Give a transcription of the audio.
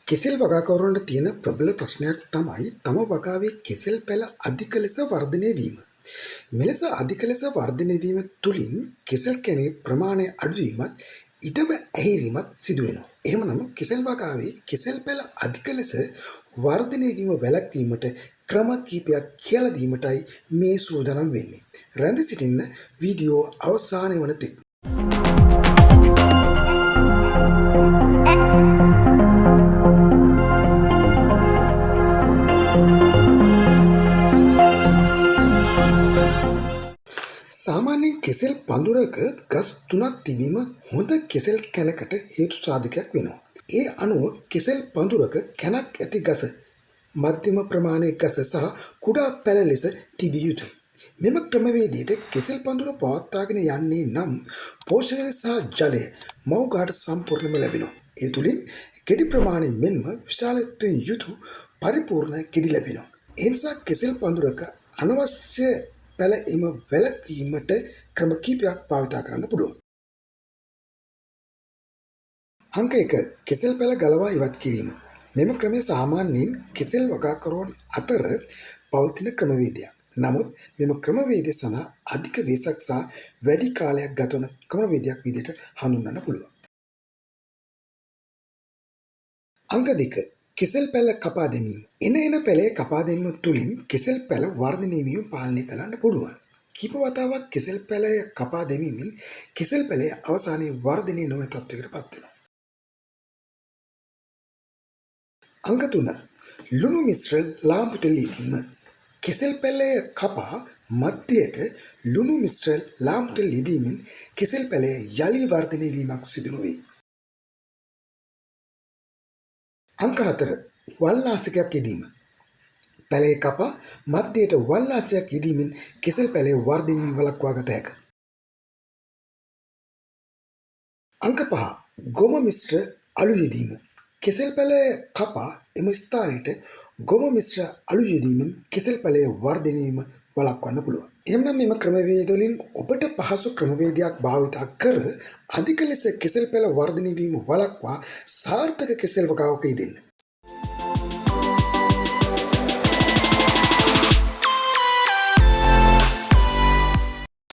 කෙසෙල් වගාකරුවන්ට තියෙන ප්‍රබල ප්‍රශ්නයක් තමයි තම වගාවේ කෙසෙල් පැළ අධික ලෙස වර්ධනය වීම. මෙලෙස අධික ලෙස වර්ධනය වීම තුළින් කෙසෙල් කැණේ ප්‍රමාණය අඩුවීමත් ඉඩම ඇහිරීමත් සිදුවෙනවා. එහෙමනම් කෙසෙල් වගාවේ කෙසෙල් පැළ අධික ලෙස වර්ධනය වීම වැළැක්වීමට ක්‍රම කිහිපයක් කියලා දීමටයි මේ සූදානම් වෙන්නේ. රැඳී සිටින්න වීඩියෝ අවසානය වන තෙක්. සාමාන්‍යයෙන් කෙසෙල් පඳුරක ගස් 3ක් තිබීම හොඳ කෙසෙල් කැනකට හේතු සාධකයක් වෙනවා. ඒ අනුව කෙසෙල් පඳුරක කැනක් ඇති ගස, මධ්‍යම ප්‍රමාණයේ ගස සහ කුඩා පැළ ලෙස තිබිය යුතුයි. මෙම ක්‍රමවේදයට කෙසෙල් පඳුර පවත්වාගෙන යන්නේ නම් පෝෂණය සහ ජලය මව්ගහට සම්පූර්ණයෙන්ම ලැබෙනවා. ඒ තුළින් ගෙඩි ප්‍රමාණය මෙන්ම විශාලත්වයෙන් යුතු පරිපූර්ණ ගෙඩි ලැබෙනවා. ඒ නිසා කෙසෙල් පඳුරක අනවශ්‍ය පැළ එම වැළැක්වීමට ක්‍රම කිහිපයක් භාවිත කරන්න පුළුවන්. අංක 1. කෙසෙල් පැළ ගලවා ඉවත් කිරීම. මෙම ක්‍රමය සාමාන්‍යයෙන් කෙසෙල් වගාකරුවන් අතර පවතින ක්‍රමවේදයක්. නමුත් මෙම ක්‍රමවේදය සඳහා අධික වෙසක් සහ වැඩි කාලයක් ගතවන ක්‍රමවේදයක් විදිහට හඳුන්වන්න පුළුවන්. අංක 2. කෙසෙල් පැළ කපා දැමීම. එන පැළේ කපා දැමීම තුළින් කෙසෙල් පැළ වර්ධනය වීම පාලනය කරන්න පුළුවන්. කීප වතාවක් කෙසෙල් පැළය කපා දැමීමෙන් කෙසෙල් පැළය අවසානයේ වර්ධනය නොවන තත්ත්වයකට පත් වෙනවා. අංක 3. ලුණු මිශ්‍ර ලාම්පු තෙල් යෙදීම. කෙසෙල් පැළය කපා මධ්‍යයට ලුණු මිශ්‍ර ලාම්පු තෙල් යෙදීමෙන් කෙසෙල් පැළය යලි වර්ධනය වීමක් සිදු නොවේ. අංක 4. වල්ලාසකයක් යෙදීම. පැළය කපා මධ්‍යයට වල්ලාසයක් යෙදීමෙන් කෙසෙල් පැළය වර්ධනය වළක්වා ගත හැකියි. අංක 5. ගොම මිශ්‍ර අලු යෙදීම. කෙසෙල් පැළය කපා එම ස්ථානයට ගොම මිශ්‍ර අලු යෙදීමෙන් කෙසෙල් පැළය වර්ධනය වීම වළක්වන්න පුළුවන්. එහෙමනම් මෙම ක්‍රමවේද වලින් ඔබට පහසු ක්‍රමවේදයක් භාවිත කර අධික ලෙස කෙසෙල් පැළ වර්ධනය වීම වළක්වා සාර්ථක කෙසෙල් වගාවක යෙදෙන්න.